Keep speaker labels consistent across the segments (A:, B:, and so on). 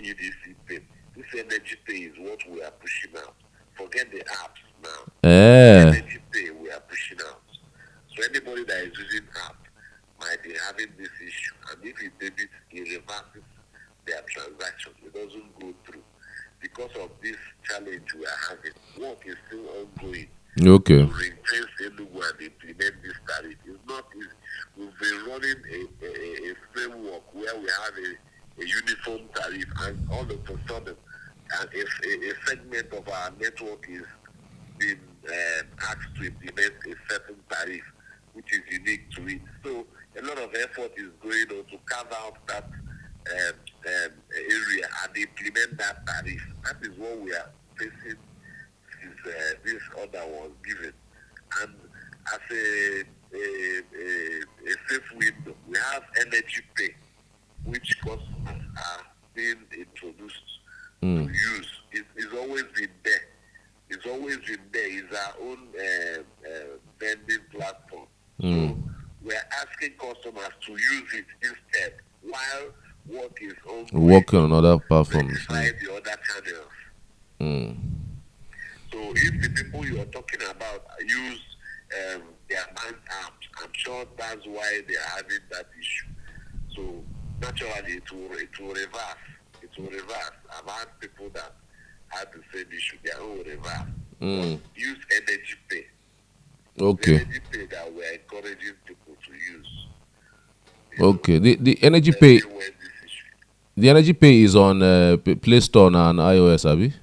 A: EDC pay. This energy pay is what we are pushing out. Forget the apps now. Energy pay we are pushing out. So anybody that is using app might be having this issue, and if it debits, it reverses their transaction. It doesn't go through. Because of this challenge we are having, work is still ongoing.
B: Okay.
A: To ring-fence Enugu and implement this tariff. It's not easy. We've been running a framework where we have a uniform tariff, and all of a sudden, a segment of our network is being asked to implement a certain tariff, which is unique to it. So a lot of effort is going on to carve out that area and implement that tariff. That is what we are facing since this order was given. And as a safe window, we have energy pay, which customers are being introduced to use. It's always been there. It's always been there. It's our own vending platform. So we're asking customers to use it instead while work is
B: working on other platforms.
A: The other channels. So if the people you are talking about use their bank apps, I'm sure that's why they are having that issue. So naturally it will reverse. It will reverse. I've had people that had the same issue. They will reverse. Use energy pay.
B: Okay.
A: Energy pay that we're encouraging people to use.
B: Okay. The energy pay. The energy pay is on Play Store and iOS, Abi.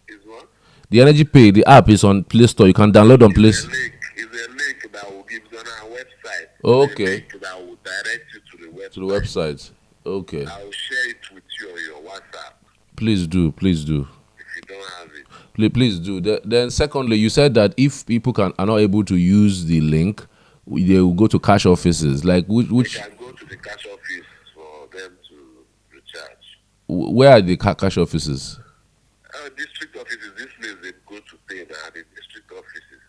A: Is what?
B: The energy pay, the app is on Play Store. You can download on Play Store.
A: It's a link that will give you on our website.
B: Okay.
A: A link that will direct you to the website.
B: To the website. Okay.
A: I will share it with you on your WhatsApp.
B: Please do. Please do.
A: If you don't have it.
B: Please do. Then secondly, you said that if people are not able to use the link, they will go to cash offices. Like which?
A: They can go to the cash office for them to recharge.
B: Where are the cash offices?
A: District offices. This place they go to pay now. The district offices.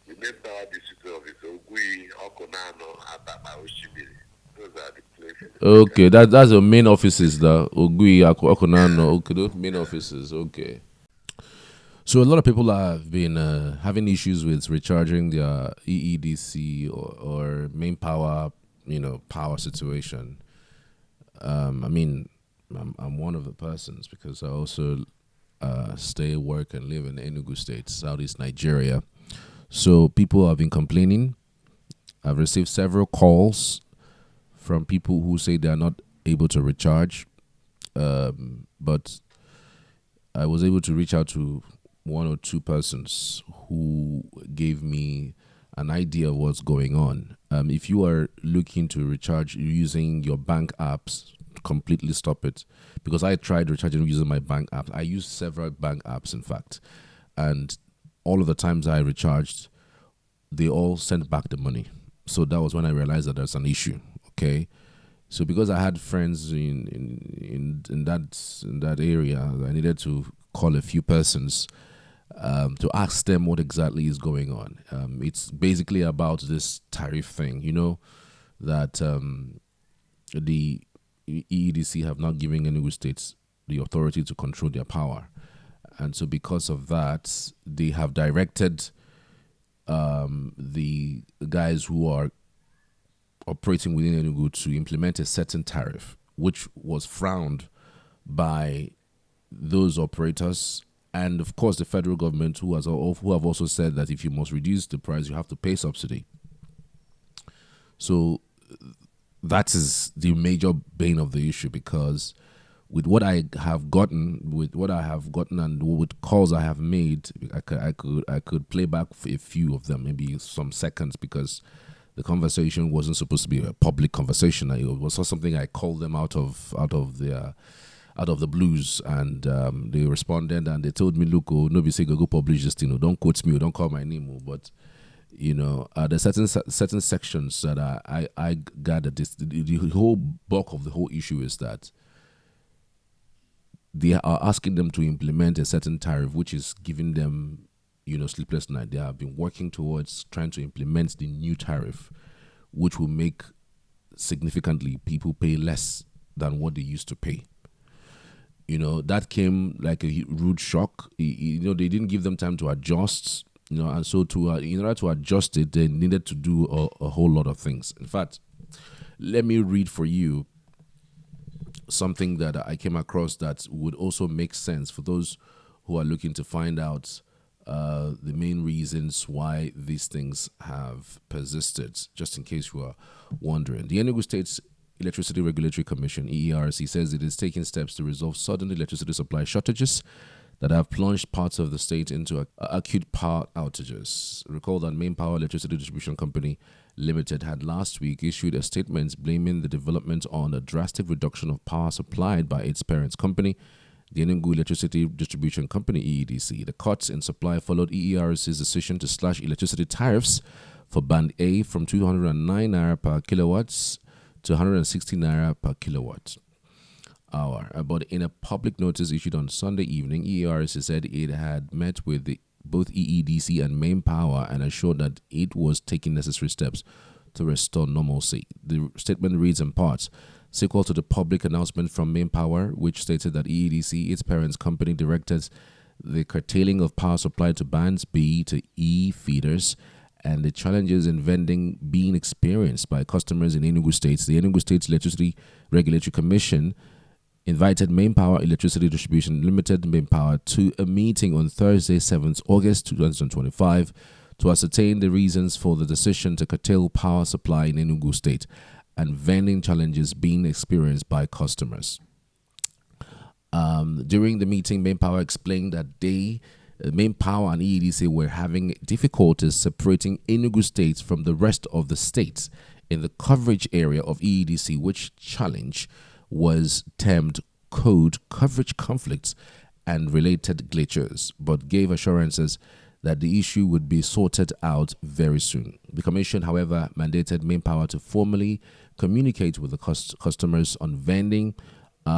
A: The main power district office. Ogui, Okonano, Ataba, Oshimiri. Those are the places.
B: Okay, that's the main offices. The Ogui, Okonano. Okay, those main offices. Okay. So a lot of people have been having issues with recharging their EEDC or main power, power situation. I mean, I'm one of the persons because I also stay, work, and live in Enugu State, Southeast Nigeria. So people have been complaining. I've received several calls from people who say they are not able to recharge, but I was able to reach out to one or two persons who gave me an idea of what's going on. If you are looking to recharge using your bank apps, completely stop it, because I tried recharging using my bank apps. I used several bank apps, in fact, and all of the times I recharged, they all sent back the money. So that was when I realized that there's an issue. Okay, so because I had friends in that area, I needed to call a few persons to ask them what exactly is going on. It's basically about this tariff thing, that the EEDC have not given Enugu states the authority to control their power. And so because of that, they have directed the guys who are operating within Enugu to implement a certain tariff, which was frowned by those operators, and of course the federal government, who have also said that if you must reduce the price, you have to pay subsidy. So that is the major bane of the issue, because with what I have gotten, and with calls I have made, I could play back a few of them, maybe some seconds, because the conversation wasn't supposed to be a public conversation. It was something I called them out of the blues, and they responded and they told me, "Look, nobody say go publish this thing. Don't quote me. Don't call my name." But there's certain sections that I gathered. The whole bulk of the whole issue is that they are asking them to implement a certain tariff, which is giving them sleepless night. They have been working towards trying to implement the new tariff, which will make significantly people pay less than what they used to pay. That came like a rude shock. They didn't give them time to adjust. And so in order to adjust it, they needed to do a whole lot of things. In fact, let me read for you something that I came across that would also make sense for those who are looking to find out the main reasons why these things have persisted, just in case you are wondering. The Enugu State's Electricity Regulatory Commission, EERC, says it is taking steps to resolve sudden electricity supply shortages that have plunged parts of the state into acute power outages. Recall that Main Power Electricity Distribution Company Limited had last week issued a statement blaming the development on a drastic reduction of power supplied by its parent company, the Enugu Electricity Distribution Company, EEDC. The cuts in supply followed EERC's decision to slash electricity tariffs for Band A from 209 naira per kilowatts to 160 naira per kilowatt hour. But in a public notice issued on Sunday evening, EERC said it had met with both EEDC and Main Power and assured that it was taking necessary steps to restore normalcy. The statement reads in parts, sequel to the public announcement from Main Power, which stated that EEDC, its parent company, directed the curtailing of power supply to bands B to E feeders and the challenges in vending being experienced by customers in Enugu State. The Enugu State Electricity Regulatory Commission invited Main Power Electricity Distribution Limited, Main Power, to a meeting on Thursday, 7th August 2025 to ascertain the reasons for the decision to curtail power supply in Enugu State and vending challenges being experienced by customers. During the meeting, Main Power explained that Main Power and EEDC were having difficulties separating Enugu State from the rest of the states in the coverage area of EEDC, which challenge was termed code coverage conflicts and related glitches, but gave assurances that the issue would be sorted out very soon. The Commission, however, mandated Main Power to formally communicate with the customers on vending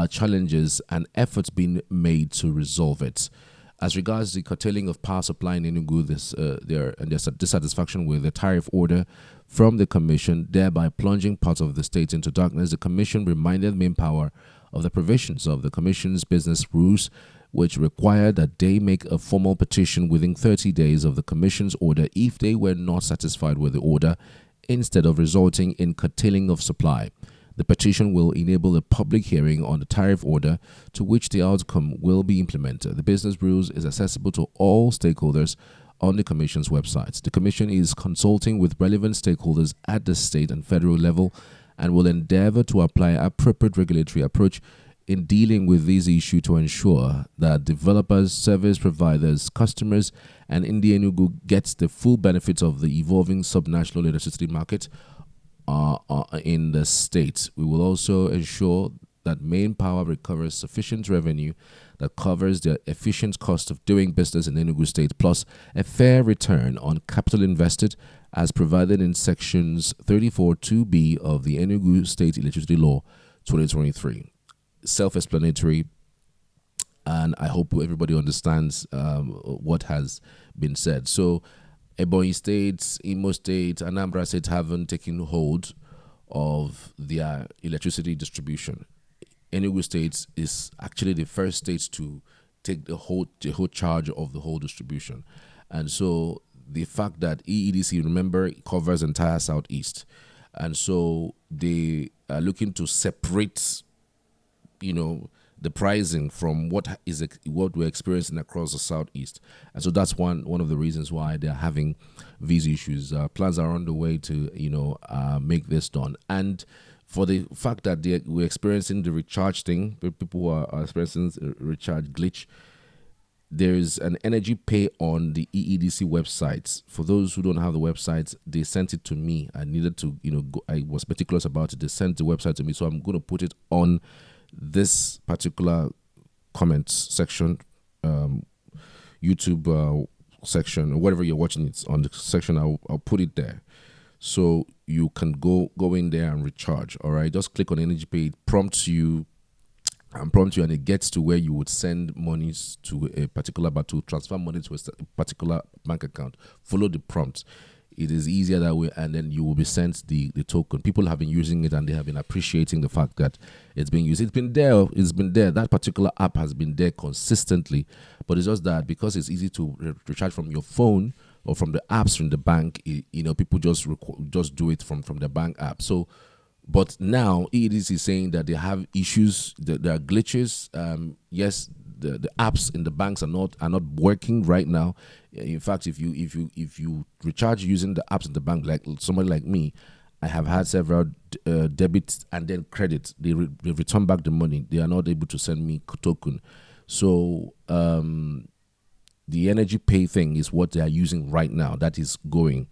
B: challenges and efforts being made to resolve it. As regards the curtailing of power supply in Enugu, their dissatisfaction with the tariff order from the Commission, thereby plunging parts of the state into darkness, the Commission reminded Main Power of the provisions of the Commission's business rules, which required that they make a formal petition within 30 days of the Commission's order if they were not satisfied with the order, instead of resulting in curtailing of supply. The petition will enable a public hearing on the tariff order, to which the outcome will be implemented. The business rules is accessible to all stakeholders on the Commission's website. The Commission is consulting with relevant stakeholders at the state and federal level and will endeavor to apply appropriate regulatory approach in dealing with this issue to ensure that developers, service providers, customers, and Enugu gets the full benefits of the evolving subnational electricity market in the state. We will also ensure that Main Power recovers sufficient revenue that covers the efficient cost of doing business in Enugu State, plus a fair return on capital invested as provided in sections 34(2)(b) of the Enugu State Electricity Law 2023. Self-explanatory, and I hope everybody understands what has been said. So Ebonyi State, Imo State, Anambra State haven't taken hold of their electricity distribution. Enugu State is actually the first state to take the whole charge of the whole distribution. And so the fact that EEDC, remember, covers entire Southeast. And so they are looking to separate, the pricing from what we're experiencing across the Southeast. And so that's one of the reasons why they're having these issues. Plans are on the way to, make this done. And for the fact that we're experiencing the recharge thing, people who are experiencing recharge glitch, there's an energy pay on the EEDC website. For those who don't have the website, they sent it to me. I needed to, I was meticulous about it. They sent the website to me, so I'm going to put it on this particular comments section, YouTube section, or whatever you're watching it on the section. I'll put it there, so you can go in there and recharge. All right, just click on energy pay. It prompts you, and it gets to where you would send monies to a particular, but to transfer money to a particular bank account. Follow the prompt. It is easier that way, and then you will be sent the token. People have been using it and they have been appreciating the fact that it's being used. It's been there. It's been there. That particular app has been there consistently, but it's just that because it's easy to recharge from your phone or from the apps from the bank, people just do it from the bank app. So, but now EDC is saying that they have issues, that there are glitches. Yes, the apps in the banks are not working right now. In fact, if you recharge using the apps in the bank, like somebody like me, I have had several debits and then credits. They return back the money. They are not able to send me token. So the energy pay thing is what they are using right now. That is going.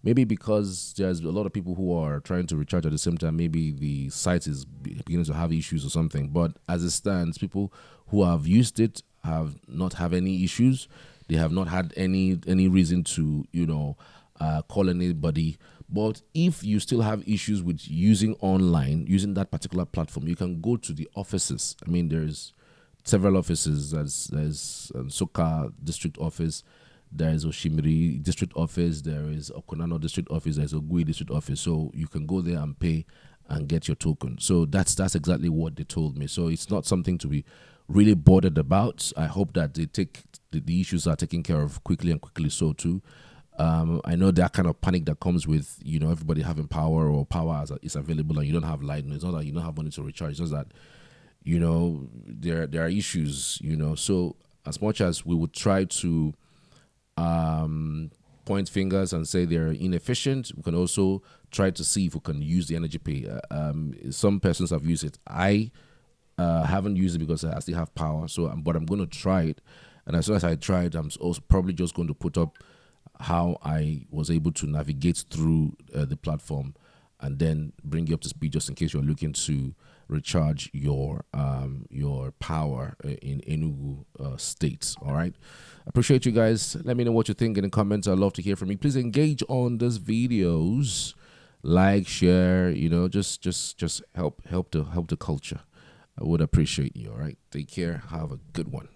B: Maybe because there's a lot of people who are trying to recharge at the same time, maybe the site is beginning to have issues or something. But as it stands, people who have used it have not have any issues. They have not had any reason to call anybody. But if you still have issues with using that particular platform, you can go to the offices. I mean, there's several offices. There's Soka district office. There is Oshimiri district office. There is Okonano district office. There's Ogui district office. So you can go there and pay and get your token. So that's exactly what they told me. So it's not something to be really bothered about. I hope that they take the issues are taken care of quickly so too. I know that kind of panic that comes with everybody having power or power is available and you don't have light. It's not that you don't have money to recharge. It's just that there are issues. So as much as we would try to point fingers and say they're inefficient, we can also try to see if we can use the energy pay. Some persons have used it. I haven't used it because I still have power. So, but I'm going to try it, and as soon as I try it, I'm also probably just going to put up how I was able to navigate through the platform, and then bring you up to speed just in case you're looking to recharge your power in Enugu state. All right, appreciate you guys. Let me know what you think in the comments. I'd love to hear from you. Please engage on these videos, like, share. Just help the culture. I would appreciate you. All right, take care. Have a good one.